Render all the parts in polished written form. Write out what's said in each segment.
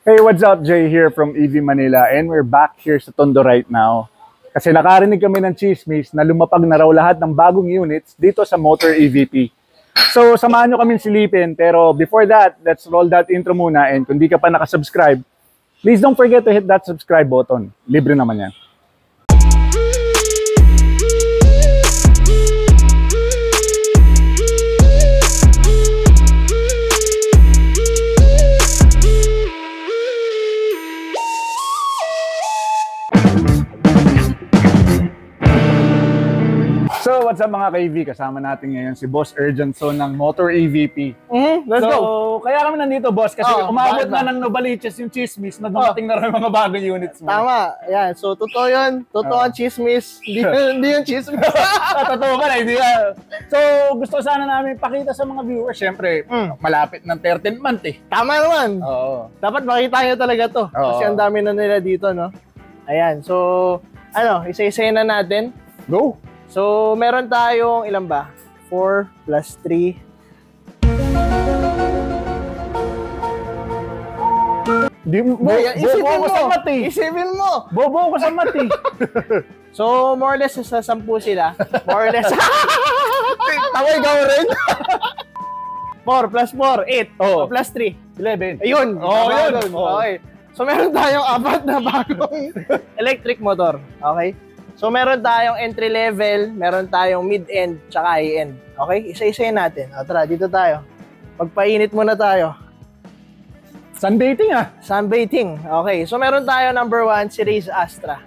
Hey, what's up? Jay here from EV Manila and we're back here sa Tondo right now. Kasi nakarinig kami ng chismis na lumapag na raw lahat ng bagong units dito sa Motor EVP. So, samahan nyo kami silipin. Pero before that, let's roll that intro muna. And kung di ka pa nakasubscribe, please don't forget to hit that subscribe button. Libre naman yan. So, what's up mga ka-EV? Kasama natin ngayon si Boss Urgentson ng Motor EVP. Let's go! Kaya kami nandito, boss, kasi umabot na ng Novaliches yung chismis na dumating na rin mga bagong units mo. Tama. Yan. So, totoo yun. Totoo ang chismis. Hindi yung chismis. Totoo ba na? Hindi yan. So, gusto sana namin pakita sa mga viewers. Siyempre, malapit ng 13th month eh. Tama naman. Oo. Dapat makita nyo talaga to. Kasi ang dami na nila dito, no? Ayan. So, isa-isayin na natin. Go! So, meron tayong ilan ba? 4 plus 3. Bobo ko sa mat eh. Isipin mo. Bobo ko sa mat eh. So, more or less, sa 10 sila. More or less. Tama, ikaw rin. 4 plus 4, 8. Plus 3, 11. Ayun. Yun. Okay. So, meron tayong 4 na bagong electric motor. Okay? So, meron tayong entry level, meron tayong mid-end, tsaka high-end. Okay? Isa-isayin natin. Tara, dito tayo. Magpainit muna tayo. Sunbathing ah. Sunbathing. Okay. So, meron tayo number 1, si Raze Astra.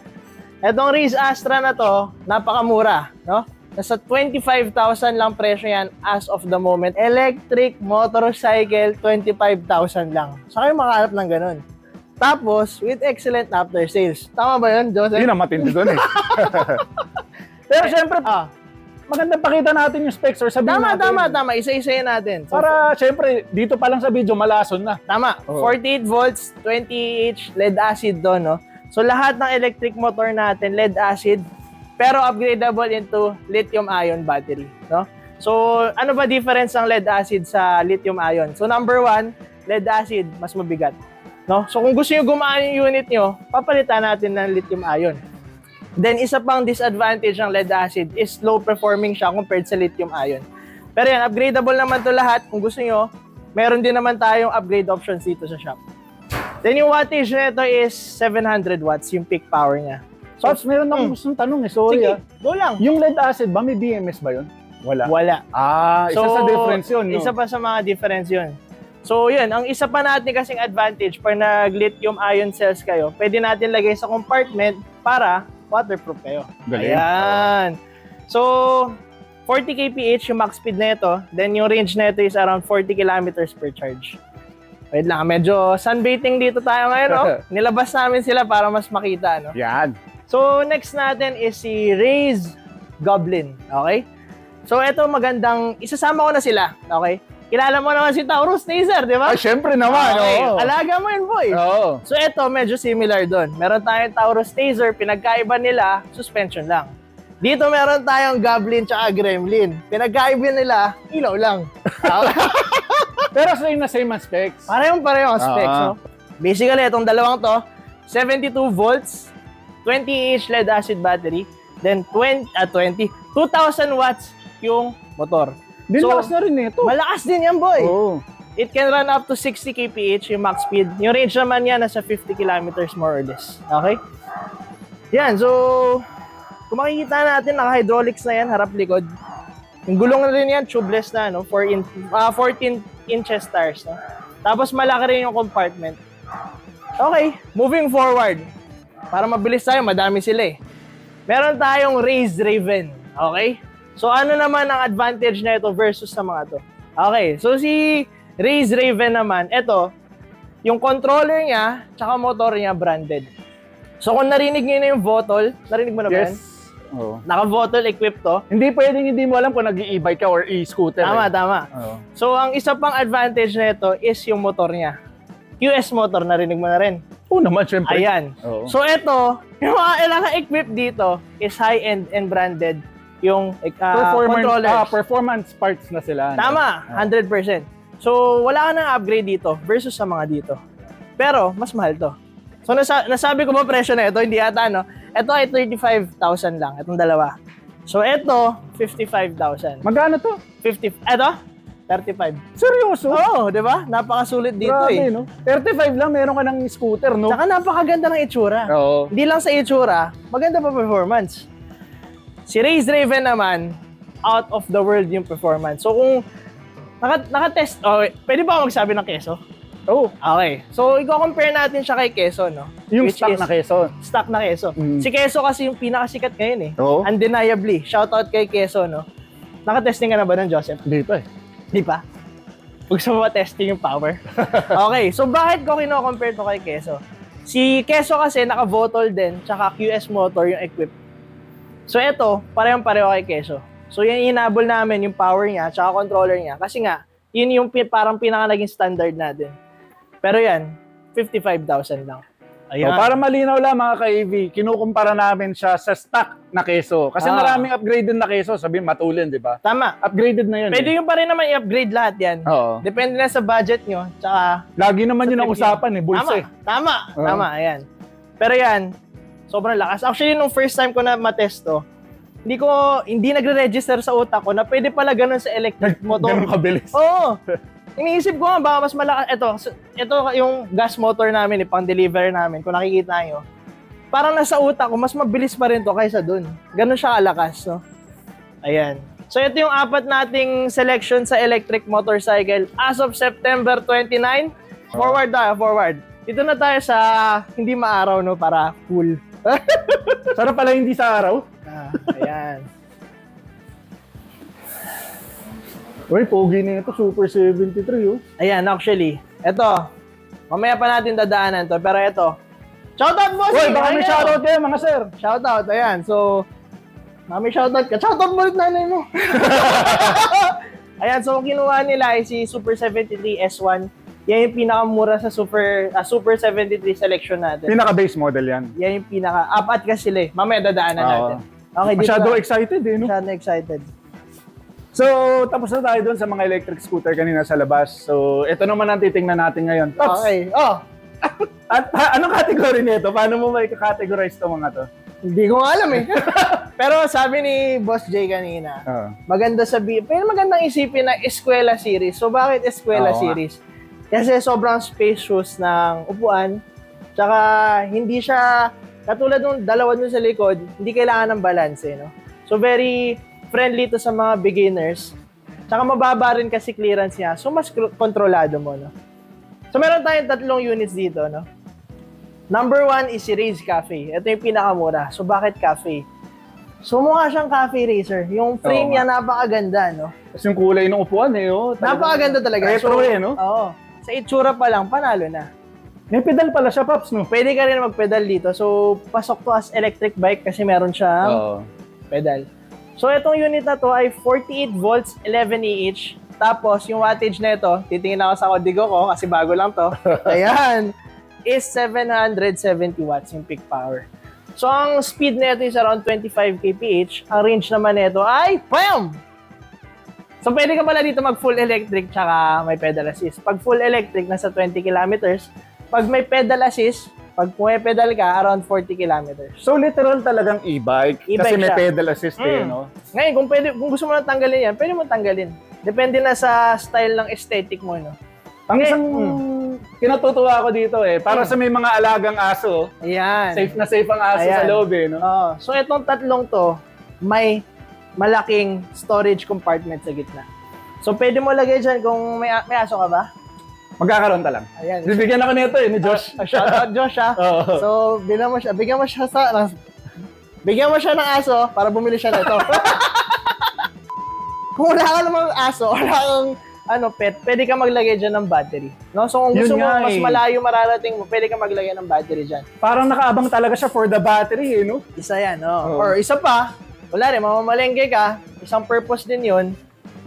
Etong Raze Astra na to, napakamura. No? Nasa 25,000 lang presyo yan as of the moment. Electric motorcycle, 25,000 lang. So, kayo makahanap ng ganun. Tapos, with excellent after sales. Tama ba yun, Joseph? Hindi na matindi doon eh. Pero syempre, maganda pakita natin yung specs or sabihin natin. Tama. Isa-isayin natin. So, para syempre, dito pa lang sa video, malason na. Tama. 48 volts, 20H lead acid doon, no? So, lahat ng electric motor natin, lead acid, pero upgradable into lithium-ion battery, no? So, ano ba difference ng lead acid sa lithium-ion? So, number 1, lead acid, mas mabigat. No? So kung gusto nyo gumaan yung unit nyo, papalitan natin ng lithium ion. Then isa pang disadvantage ng lead acid is low performing siya compared sa lithium ion. Pero yan, upgradable naman to lahat. Kung gusto nyo, meron din naman tayong upgrade options dito sa shop. Then yung wattage nito is 700 watts, yung peak power niya. So, meron akong gustong tanong eh, sorry. Sige, go lang. Yung lead acid ba, may BMS ba yun? Wala. Isa So, sa difference yun, no? Isa pa sa mga difference yun. So, yun. Ang isa pa natin kasing advantage pag nag-lithium ion cells kayo, pwede natin lagay sa compartment para waterproof kayo. Galing. Ayan. So, 40 kph yung max speed na ito. Then, yung range na ito is around 40 kilometers per charge. Wait lang. Medyo sunbathing dito tayo ngayon, no? Nilabas namin sila para mas makita, no? Yan. So, next natin is si Raze Goblin. Okay? So, ito magandang, isasama ko na sila. Okay? Kilala mo naman si Taurus Tazer, di ba? Ay, syempre naman. Okay. Oo. Alaga mo yun, boy. Oo. So, ito, medyo similar doon. Meron tayong Taurus Tazer, pinagkaiba nila, suspension lang. Dito meron tayong Goblin tsaka Gremlin. Pinagkaiba nila, ilaw lang. Pero same ang specs. Parehong specs, no? Basically, itong dalawang to, 72 volts, 20H lead acid battery, then 2,000 watts yung motor. Lakas na rin ito. Malakas din yan, boy. Oh. It can run up to 60 kph yung max speed. Yung range naman yan nasa 50 kilometers more or less. Okay? Yan, so kung makikita natin, naka-hydraulics na yan, harap-likod. Yung gulong na rin yan, tubeless na, no? 14 inches tires. No? Tapos malaki rin yung compartment. Okay, moving forward. Para mabilis tayo, madami sila eh. Meron tayong Raze Raven. Okay? So, ano naman ang advantage na ito versus sa mga to? Okay, so si Raze Raven naman, ito, yung controller niya, tsaka motor niya branded. So, kung narinig niyo na yung Votol, narinig mo na ba yan? Yes. Oh. Naka-Votol equipped to. Hindi pwedeng hindi mo alam kung nag-e-bike ka or e-scooter. Tama. Oh. So, ang isa pang advantage na ito is yung motor niya. QS motor, narinig mo na rin. Oo naman, syempre. Ayan. Oh. So, ito, yung mga naka-equip dito is high-end and branded yung controllers. Performance parts na sila. Tama, 100%. So, wala ka nang upgrade dito versus sa mga dito. Pero, mas mahal to. So, nasabi ko ba presyo na ito? Hindi ata, no? Ito ay 35,000 lang. Itong dalawa. So, ito, 55,000. Magkano to? 35. Seryoso? Oo, di ba? Napakasulit dito Grabe, no? 35 lang, meron ka ng scooter, no? Tsaka napakaganda ng itsura. Oo. Hindi lang sa itsura, maganda pa performance. Si Race Raven naman, out of the world yung performance. So kung naka-test, pwede ba ako magsabi ng keso? Oh. Okay. So i-compare natin siya kay keso, no? Yung Which stock is na keso. Stock na keso. Si keso kasi yung pinakasikat ngayon eh. Oo. Undeniably. Shoutout kay keso, no? Naka-testing ka na ba ng Joseph? Hindi pa eh. Di pa? Gusto mo ba testing yung power? Okay, so bakit ko kino-compare to kay Keso? Si Keso kasi naka-Votol din, tsaka QS motor yung equip. So ito, parehong-pareho kay Keso. So yung inabol namin, yung power niya, tsaka controller niya. Kasi nga, yun yung parang pinaka-naging standard natin. Pero yan, 55,000 lang. Ayan. So, para malinaw lang mga ka-AV, kinukumpara namin siya sa stock na keso. Kasi maraming upgraded na keso, sabihin matulin, di ba? Tama. Upgraded na yun. Pwede yung pa rin naman i-upgrade lahat yan. Oo. Depende na sa budget nyo. Tsaka, lagi naman yun ang usapan eh, bulsa eh. Tama, ayan. Pero yan, sobrang lakas. Actually, nung first time ko na matesto, hindi nagre-register sa utak ko na pwede pala ganun sa electric motor. Ganun kabilis. Oo. Iniisip ko nga, baka mas malakas. Ito yung gas motor namin, pang-deliver namin, kung nakikita nyo. Parang nasa utak ko, mas mabilis pa rin to kaysa dun. Ganun siya kalakas, no? Ayan. So, ito yung 4 nating selection sa electric motorcycle as of September 29. Forward. Dito na tayo sa hindi maaraw, no? Para cool. Sarap pala hindi sa araw. Ayan. Uy, pogi na ito, Super 73, oh. Ayan, actually. Ito. Mamaya pa natin dadaanan to. Pero ito. Shoutout mo! Uy, baka may shoutout kayo, mga sir. Shoutout, ayan. So, may shoutout ka. Shoutout mo ulit nanay mo. Ayan, so kinuha nila ay si Super 73 S1. Yan yung pinakamura sa Super 73 selection natin. Pinaka-base model yan. Yan yung apat kasi sila eh. Mamaya dadaanan natin. Okay, masyado excited eh, no? Masyado excited. So, tapos na tayo dun sa mga electric scooter kanina sa labas. So, ito naman ang titingnan natin ngayon. Tops! Okay. At anong category nito? Paano mo may categorize to mga to? Hindi ko alam eh. Pero sabi ni Boss Jay kanina, maganda pero magandang isipin na Eskwela Series. So, bakit Eskwela Series? Kasi sobrang spacious ng upuan. Tsaka, hindi siya, katulad ng dalawa dun sa likod, hindi kailangan ng balance eh, no? So, very friendly to sa mga beginners. Tsaka mababa rin kasi clearance niya. So, mas kontrolado mo, no? So, meron tayong 3 units dito, no? Number 1 is si Race Cafe. Ito yung pinakamura. So, bakit cafe? So, mukha siyang cafe racer. Yung frame niya napakaganda, no? Kasi yung kulay ng upuan eh, oh. Napakaganda talaga. Retro eh, no? Oo. Sa itsura pa lang, panalo na. May pedal pala siya, Pops, no? Pwede ka rin mag-pedal dito. So, pasok to as electric bike kasi meron siyang pedal. So, itong unit na to ay 48 volts, 11 Ah. Tapos, yung wattage na ito, titingin ako sa kodigo ko kasi bago lang to. Ayan. Is 770 watts yung peak power. So, ang speed na ito is around 25 kph. Ang range naman nito ay, BAM! So, pwede ka pala dito mag-full electric tsaka may pedal assist. Pag full electric, nasa 20 kilometers. Pag may pedal assist, pag pedal ka, around 40 kilometers. So, literal talagang e-bike. Kasi may siya. pedal assist eh, no? Ngayon, kung gusto mo na tanggalin yan, pwede mo tanggalin. Depende na sa style ng aesthetic mo, no? Ang isang kinatutuwa ko dito eh, para sa may mga alagang aso, ayan. Safe na safe ang aso sa loob eh, no? So, itong 3 to, may malaking storage compartment sa gitna. So, pwede mo lagay dyan kung may aso ka ba? Magkakaroon ta lang. Ayan. Bibigyan ako nito eh, ni Josh. Shoutout Josh, ha? So, bigyan mo siya ng aso para bumili siya nito. Kung wala ka namang aso, wala kang pet, pwede ka maglagay dyan ng battery. No? So, kung gusto mo mas malayo mararating mo, pwede ka maglagay ng battery dyan. Parang nakaabang talaga siya for the battery eh, no? Isa yan, no? Or isa pa, wala rin, mamamalengke ka, isang purpose din yun,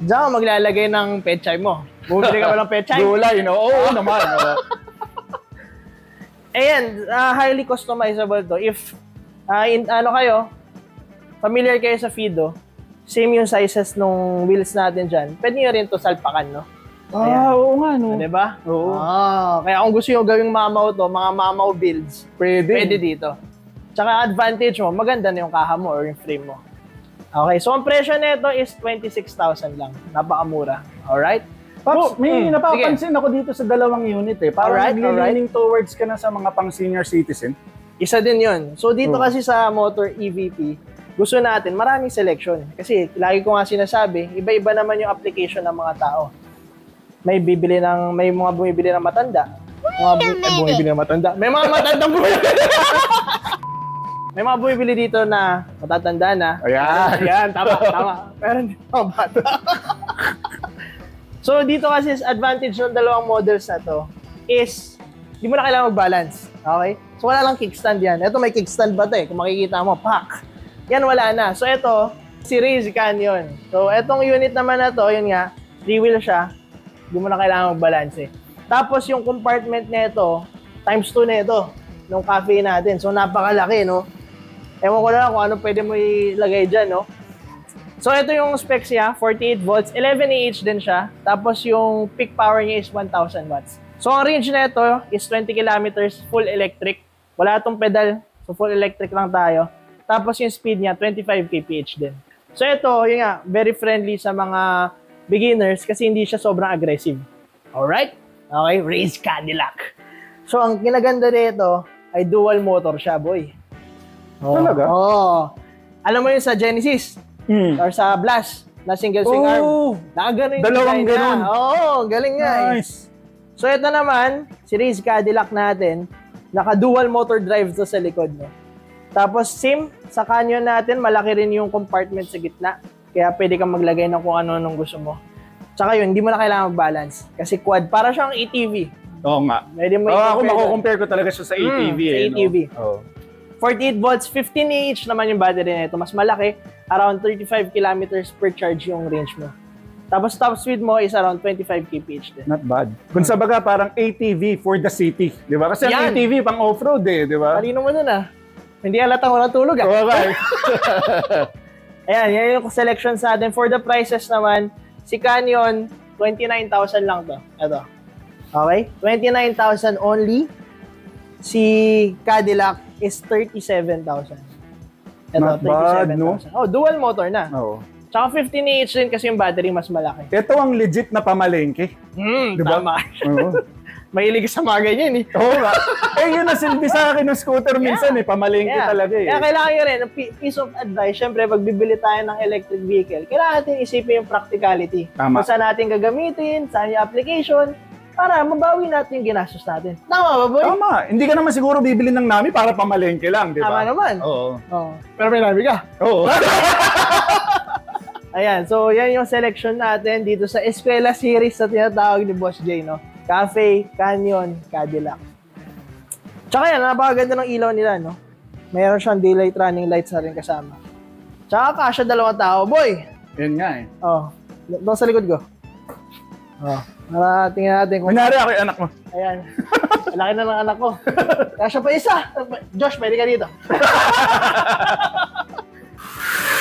diyan ka maglalagay ng petchay mo. Bumili ka ba ng petchay? Gulay, no? Oo naman. Ayan, highly customizable to. If, familiar kayo sa Fido, same yung sizes nung wheels natin dyan, pwede nyo rin to salpakan, no? Oo nga, no? Diba? Oo. Kaya kung gusto nyo gawing mamaw to, mga mamaw builds, pwede dito. Tsaka advantage mo, maganda na yung kaha mo or yung frame mo. Okay, so ang presyo nito is 26,000 lang. Napakamura. Alright? Pops, may napapansin ako dito sa dalawang unit eh. Parang naglilining towards ka na sa mga pang senior citizen. Isa din yun. So dito kasi sa motor EVP, gusto natin maraming selection. Kasi lagi ko nga sinasabi, iba-iba naman yung application ng mga tao. May mga bumibili ng matanda. Bumibili ng matanda. May mga matandang bumibili. May mga bumibili dito na matatanda na. Ayan, tama. Pero hindi mga bata. So dito kasi advantage ng dalawang models na to is di mo na kailangan mag-balance. Okay? So wala lang kickstand yan. Ito may kickstand ba ito eh? Kung makikita mo, pak! Yan wala na. So ito, si Raze Canyon. So etong unit naman na to, yun nga, 3-wheel siya. Di mo na kailangan mag-balance eh. Tapos yung compartment nito, times 2 na ito, nung cafe natin. So napakalaki, no? Ewan ko na lang kung ano pwede mo ilagay dyan, no? So ito yung specs niya, 48 volts, 11 Ah din siya. Tapos yung peak power niya is 1,000 watts. So ang range na ito is 20 kilometers, full electric. Wala itong pedal, so full electric lang tayo. Tapos yung speed niya, 25 kph din. So ito, yun nga, very friendly sa mga beginners kasi hindi siya sobrang aggressive. Alright? Okay, Raze Cadillac. So ang kinaganda dito ay dual motor siya, boy. Talaga? Oo. Alam mo yun sa Genesis or sa Blast na single swing arm. Nakagano yung dalawang ganun. Oo, galing nga. Nice. So ito naman, si Raze Cadillac natin, naka-dual motor drive to sa likod. No? Tapos same, sa Canyon natin, malaki rin yung compartment sa gitna. Kaya pwede kang maglagay ng kung ano-anong gusto mo. Tsaka yun, hindi mo na kailangan mag-balance. Kasi quad, para siyang ATV. Oo nga. Pwede mo ako mako-compare ko talaga siya sa ATV. Sa ATV. No? 48 volts, 15 Ah naman yung battery nito. Mas malaki, around 35 kilometers per charge yung range mo. Tapos top speed mo is around 25 kph din. Not bad. Kung sa baga, parang ATV for the city. Di ba? Kasi ang ATV pang off-road eh. Di ba? Talino mo dun ah. Hindi halatang walang tulog ah. Okay. Ayan, yan yung selection sa atin. For the prices naman, si Canyon, 29,000 lang to. Ito. Okay? 29,000 only. Si Cadillac is 37,000. Ito, Not bad, no? Oh, dual motor na. Oo. Tsaka 15 Ah din kasi yung battery mas malaki. Ito ang legit na pamalengke. Diba? Tama. Oo. Mahilig sa mga ganyan eh. Oo nga. Yun ang silbi sa akin ng scooter minsan eh. Pamalengke talaga eh. Kaya kailangan nyo rin, piece of advice, syempre pag bibili tayo ng electric vehicle, kailangan natin isipin yung practicality. Tama. Kung saan natin gagamitin, saan yung application, para mabawi natin yung ginastos natin. Tama ba, boy? Tama. Hindi ka naman siguro bibili ng Nami para pamalengke lang, di ba? Tama naman. Oo. Pero may Nami ka. Oo. Ayan, so yan yung selection natin dito sa Eskwela Series na tinatawag ni Boss J, no? Cafe, Canyon, Cadillac. Tsaka yan, napakaganda ng ilaw nila, no? Mayroon siyang daylight running lights na rin kasama. Tsaka kasya dalawang tao, boy! Yan nga eh. Doon sa likod ko. Para tingnan natin kung... Kunyari ako yung anak mo. Ayan. Laki na ng anak ko. Kasya pa isa. Josh, pwede ka dito.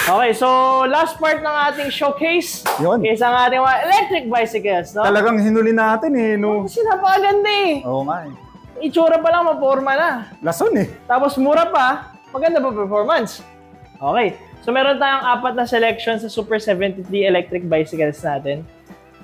Okay, so last part ng ating showcase is ang ating mga electric bicycles, no? Talagang hinuli natin eh, no? Kasi napakaganda eh. Oo nga eh. Itsura pa lang, maporma na. Lason eh. Tapos mura pa, maganda pa performance. Okay, so meron tayong 4 na selection sa Super 73 electric bicycles natin.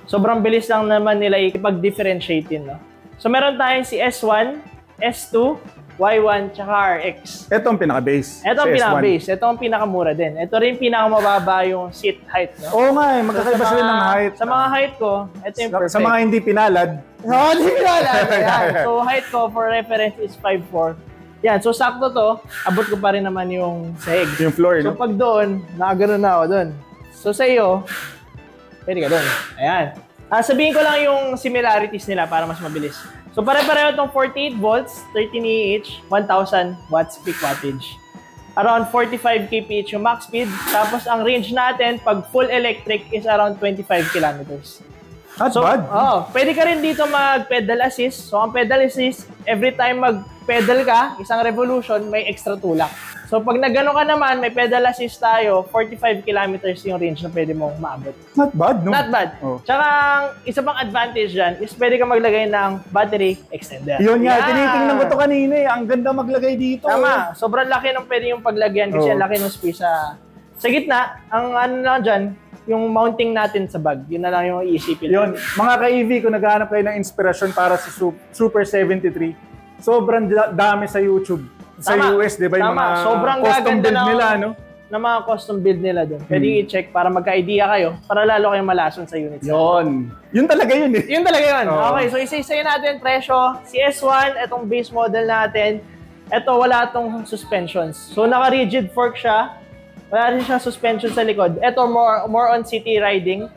Sobrang bilis lang naman nila ipag-differentiate yun, no? So meron tayong si S1, S2, Y1, tsaka RX. Ito ang pinaka-base. Ito ang pinaka-base. Ito ang pinakamura din. Ito rin pinakamababa yung seat height, no? Oo nga eh, magkakaiba sila ng height. Sa mga height ko, ito yung perfect. Sa mga hindi pinalad. Hindi pinalad. So height ko, for reference, is 5'4". Yan, so sakto to. Abot ko pa rin naman yung sahig. Yung floor, so no? pag doon, nakagano na ako doon. So sa iyo, pwede ka doon. Ayan. Sabihin ko lang yung similarities nila para mas mabilis. So pare-pareho itong 48 volts, 13 Ah, 1000 watts peak wattage. Around 45 kph yung max speed. Tapos ang range natin, pag full electric, is around 25 kilometers. Not bad. Pwede ka rin dito mag-pedal assist. So ang pedal assist, every time mag-pedal ka, isang revolution, may extra tulak. So pag nagano ka naman, may pedal assist tayo, 45 kilometers yung range na pwede mong maabot. Not bad, no? Not bad. Tsaka, isa pang advantage dyan is pwede ka maglagay ng battery extender. Yun nga, tinitingnan ko to kanina eh. Ang ganda maglagay dito. Tama. Sobrang laki ng pwede yung paglagyan kasi ang laki ng space sa gitna. Ang ano lang dyan, yung mounting natin sa bag. Yun na lang yung iisipin. Yun. Mga ka-EV, kung naghahanap kayo ng inspirasyon para sa Super 73, sobrang dami sa YouTube. Sa US, di ba, yung mga sobrang custom build nila, no? Na mga custom build nila doon. Pwede i-check para magka-idea kayo, para lalo kayong malason sa units. Yun. Yun talaga yun eh. Yun talaga yun. Okay, so isa-isayin natin presyo. Si S1, itong base model natin, ito wala itong suspensions. So naka-rigid fork siya. Wala rin siyang suspension sa likod. Ito more on city riding.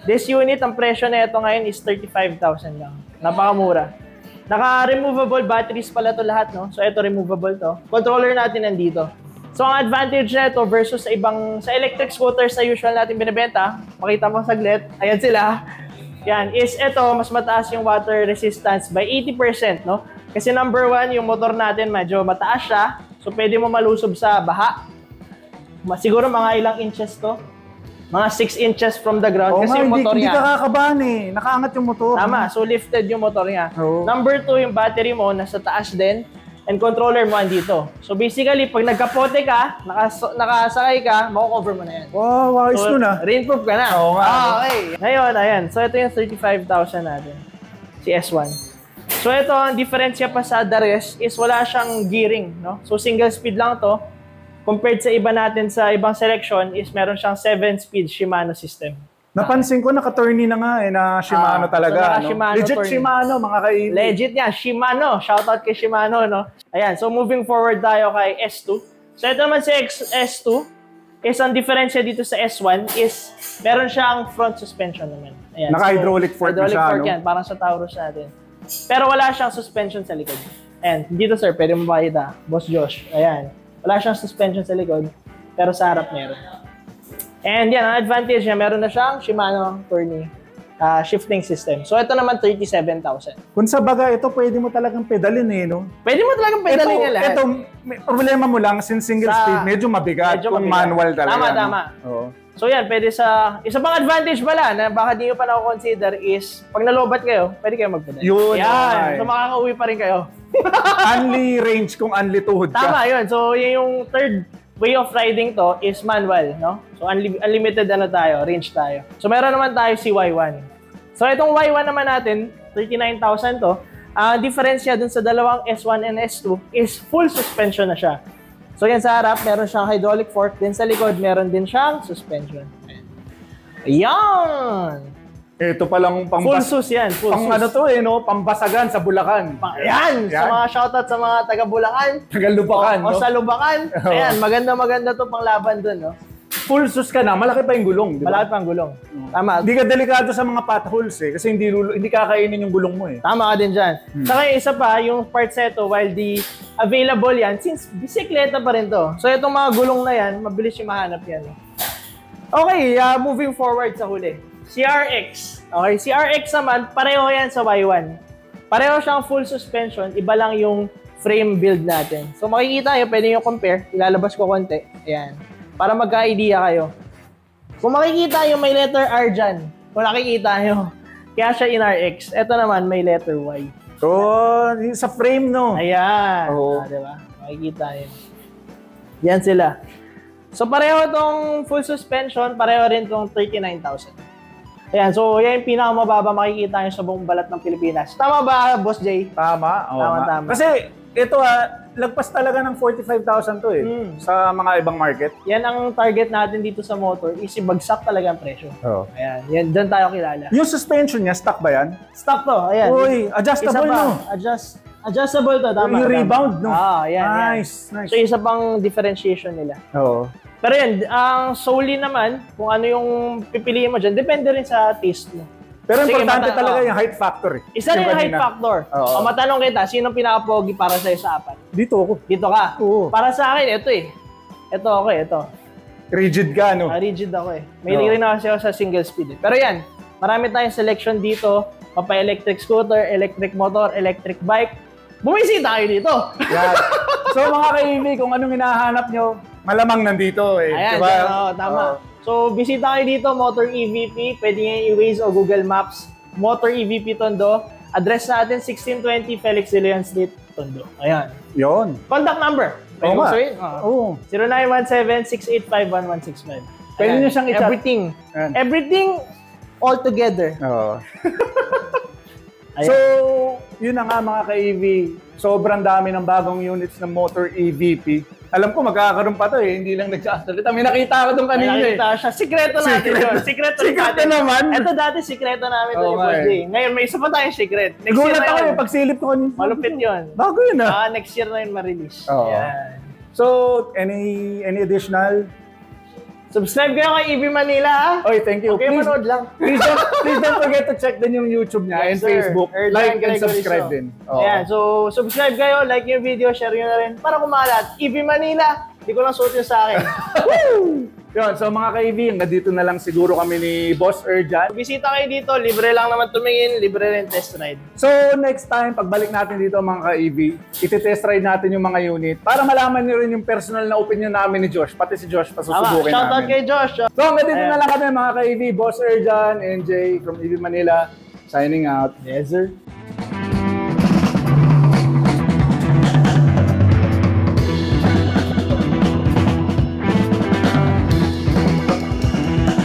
This unit, ang presyo na ito ngayon is 35,000 lang. Napakamura. Naka-removable batteries pala to lahat, no? So, ito removable to. Controller natin nandito. So, ang advantage na ito versus sa electric scooters na usual natin binibenta, makita mo saglit, ayan sila. Yan, is ito, mas mataas yung water resistance by 80%, no? Kasi number 1, yung motor natin medyo mataas siya. So, pwede mo malusob sa baha. Siguro mga ilang inches to. Mga 6 inches from the ground kasi yung motor niya. Hindi ka kakabahan eh. Nakaangat yung motor. Tama, so lifted yung motor niya. Number 2, yung battery mo nasa taas din and controller mo andito. So basically, pag nagkapote ka, nakasakay ka, mako-cover mo na yan. Wow, ayos nun ah. Rainproof ka na. Oo nga. Okay. Ngayon, ayan. So ito yung 35,000 natin. Si S1. So ito, ang diferensya pa sa the rest is wala siyang gearing, no? So single speed lang to. Compared sa iba natin sa ibang selection is meron siyang 7-speed Shimano system. Napansin ko naka-turny na nga eh, na Shimano talaga. So no? Legit turny. Shimano, mga ka-EV. Legit yan, Shimano. Shoutout kay Shimano, no? Ayan, so moving forward tayo kay S2. So ito naman si S2, is ang diferensya dito sa S1 is meron siyang front suspension naman. Ayan, naka-hydraulic fork na siya, hydraulic fork no? yan, parang sa Taurus natin. Pero wala siyang suspension sa likod. Ayan, dito sir, pwede mo makita. Boss Josh, ayan. Wala siyang suspension sa likod, pero sa harap meron. And yan, ang advantage niya, meron na siyang Shimano Tourney shifting system. So ito naman 37,000. Kung sa baga, ito pwede mo talagang pedalin eh, no? Pwede mo talagang pedalin niya lahat. Ito, problema mo lang, since single speed, medyo mabigat kung manual talaga. Tama. Oo. So yan, pwede isa pang advantage pala na baka di nyo pa na-consider is pag nalobat kayo, pwede kayo magpedal. Yun. Yan, so makakauwi pa rin kayo. Only range kung only tuhod ka. Tama yun. So yun yung third way of riding to is manual, no? So unlimited range tayo. So meron naman tayo si Y1. So itong Y1 naman natin, 39,000 to. Ang difference niya dun sa dalawang S1 and S2 is full suspension na siya. So yan sa harap, meron siyang hydraulic fork. Din sa likod, meron din siyang suspension. Ayan! Ito palang full sus yan. Full sus. Ano to eh, no? Pambasagan sa Bulacan. Ayan! Sa mga shoutout sa mga taga-Bulacan. Taga-Lubacan, no? O sa Lubacan. Ayan, maganda to pang laban dun, no? Full sus ka na, malaki pa yung gulong, di ba? Malaki pa yung gulong. Tama. Hindi ka delikado sa mga potholes eh, kasi hindi kakainin yung gulong mo eh. Tama ka din dyan. Saka yung isa pa, yung parts nito, while available yan, since bisikleta pa rin to. So itong mga gulong na yan, mabilis yung mahanap yan. Okay, moving forward sa huli. CRX. Okay, CRX naman, pareho yan sa Y1. Pareho siyang full suspension, iba lang yung frame build natin. So makikita nyo, pwede nyo compare. Ilalabas ko konti. Ayan. Para magka-idea kayo. Kung makikita nyo, may letter R dyan. Kung nakikita nyo, kaya siya in RX. Ito naman, may letter Y. Oh, sa frame, no? Ayan. Diba? Makikita nyo. Yan sila. So pareho tong full suspension, pareho rin tong 39,000. Ayan, so yan yung pinakamababa makikita nyo sa buong balat ng Pilipinas. Tama ba, Boss Jay? Tama. Tama. Kasi ito lagpas talaga ng 45,000 to eh, sa mga ibang market. Yan ang target natin dito sa motor, is ibagsak talaga ang presyo. Ayan, yan, dyan tayo kilala. Yung suspension niya, stock ba yan? Stock to, ayan. Uy, adjustable no? Adjustable to, tama. Yung rebound, no? Yan. Nice. So isa pang differentiation nila. Oo. Pero yan, ang solely naman, kung ano yung pipiliin mo dyan, depende rin sa taste mo. Pero importante talaga yung height factor eh. Isa rin yung height factor. O matanong kita, sino pinaka-pogi para sa'yo sa apat? Dito ako. Dito ka? Oo. Para sa akin, ito eh. Ito ako eh, ito. Rigid ka, no? Rigid ako eh. May rin ako sa single speed eh. Pero yan, marami tayong selection dito. Mapa-electric scooter, electric motor, electric bike. Bumisita kayo dito! Yan. So mga ka-EV, kung anong hinahanap nyo, malamang nandito eh. Ayan, diba? dyan, tama. So, bisita kayo dito, Motor EVP. Pwede nyo i-Waze o Google Maps. Motor EVP Tondo. Address natin, 1620 Felix De Leon Street, Tondo. Ayan. Yun. Contact number. Pwede Oo mo nga. sabihin? Oo. 0917-685-1165. Pwede nyo siyang i-chat. Everything. Ayan. Everything all together. Oo. Ayan. So, yun na nga mga ka-EV. Sobrang dami ng bagong units ng Motor EVP. Alam ko magkakaroon pa to eh, hindi lang nagsasalita. May nakita ako doon May kanina eh. nakita siya. Sikreto natin yun. Sikreto Secret na naman. Ito dati sikreto namin Oo to nga Boss eh. J. Ngayon may isa pa tayong secret. Next year Gulat na ako yun. eh, pagsilip ko kanina. Malupit yun. Bago yun ah. Next year na yun ma-release. Oo. Ayan. So, any additional? Subscribe kayo kay EV Manila ha. Oy, thank you. Okay, manood lang. Please don't forget to check din yung YouTube niya and Yes, sir. Facebook. Erdan Like and Gregory subscribe Show. din. Oo. Ayan, so subscribe kayo, like yung video, share nyo na rin para kumalat. EV Manila, hindi ko lang suot yun sa akin. Yun, so mga ka-EV, dito na lang siguro kami ni Boss Erdan. Bisita kayo dito, libre lang naman tumingin, libre rin test ride. So next time, pagbalik natin dito mga ka-EV, iti-test ride natin yung mga unit para malaman niyo rin yung personal na opinion namin ni Josh. Pati si Josh, pasusubukin Shoutout namin. kay Josh. So hanggang dito na lang kami mga ka-EV, Boss Erdan, NJ from EV Manila, signing out. Yes, sir.